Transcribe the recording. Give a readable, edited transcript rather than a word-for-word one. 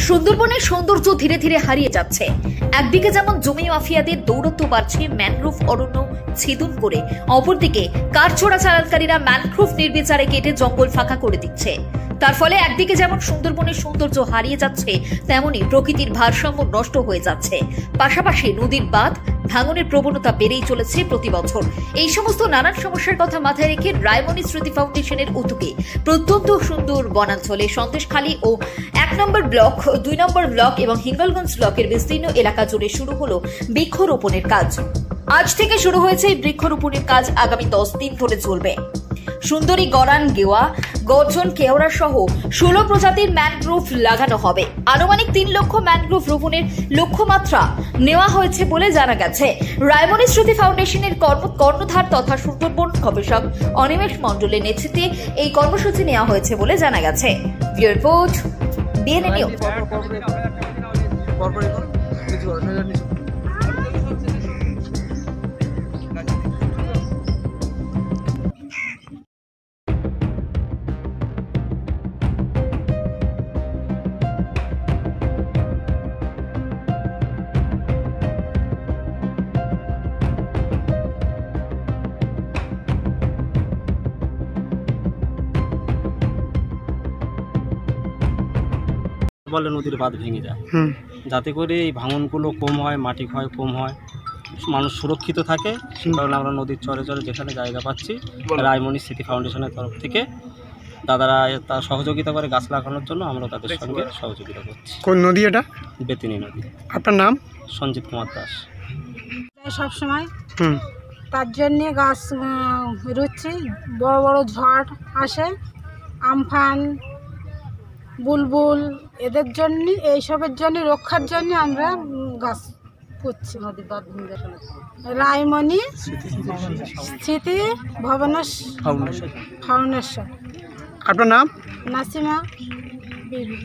সুন্দরবনের সৌন্দর্য ধীরে ধীরে হারিয়ে যাচ্ছে। একদিকে যেমন জমি মাফিয়াদের দৌরত্ব বাড়ছে ম্যানগ্রোভ অরণ্য ছেদন করে, অপরদিকে কাঠ চোরাচালানকারীরা ম্যানগ্রোভ নির্বিচারে কেটে জঙ্গল ফাঁকা করে দিচ্ছে। তার ফলে একদিকে যেমন সুন্দরবনের সৌন্দর্য হারিয়ে যাচ্ছে, তেমনি প্রকৃতির ভারসাম্য নষ্ট হয়ে যাচ্ছে। পাশাপাশি নদীর বাঁধ ভাঙনের প্রবণতা বেড়েই চলেছে প্রতি বছর। এই সমস্ত নানান সমস্যার কথা মাথায় রেখে রায়মণি স্মৃতি ফাউন্ডেশনের উদ্যোগে প্রত্যন্ত সুন্দর বনাঞ্চলে সন্দেশখালী ও 1 নম্বর ব্লক, 2 নম্বর ব্লক এবং হিঙ্গলগঞ্জ ব্লকের বিস্তীর্ণ এলাকা জুড়ে শুরু হলো বৃক্ষরোপণের কাজ। আজ থেকে শুরু হয়েছে এই বৃক্ষরোপণের কাজ, আগামী 10 দিন ধরে চলবে। সুন্দরী গরান, গেওয়া, গর্জন, কেওড়া সহ 16 প্রজাতির ম্যানগ্রোভ লাগানো হবে। আনুমানিক 3 লক্ষ ম্যানগ্রোভ রোপণের লক্ষ্যমাত্রা নেওয়া হয়েছে বলে জানা গেছে। রায়মণি স্মৃতি ফাউন্ডেশনের কর্ণধার তথা সুন্দরবন গবেষক অনিমেষ মণ্ডলের নেতৃত্বে এই কর্মসূচি নেওয়া হয়েছে বলে জানা গেছে। Bureau report, BNA news. বলে নদীর বাঁধ ভেঙে যায়, যাতে করে এই ভাঙনগুলো কম হয়, মাটি ক্ষয় কম হয়, মানুষ সুরক্ষিত থাকে। কারণে আমরা নদীর চরে চরে যেখানে জায়গা পাচ্ছি, রায়মণি স্মৃতি ফাউন্ডেশনের তরফ থেকে দাদারা তার সহযোগিতা করে গাছ লাগানোর জন্য আমরা তাদের সঙ্গে সহযোগিতা করছি। কোন নদী এটা? বেতিনী নদী। আপনার নাম? সঞ্জিত কুমার দাস। সব সময় তার জন্যে গাছ রুচ্ছি। বড় বড় ঝড় আসে, আমফান, বুলবুল, এদের জন্য, এইসবের জন্য রক্ষার জন্য আমরা গাছ পুঁতছি। রায়মণি স্মৃতি ফাউন্ডেশন। আপনার নাম? নাসিমা বিবি।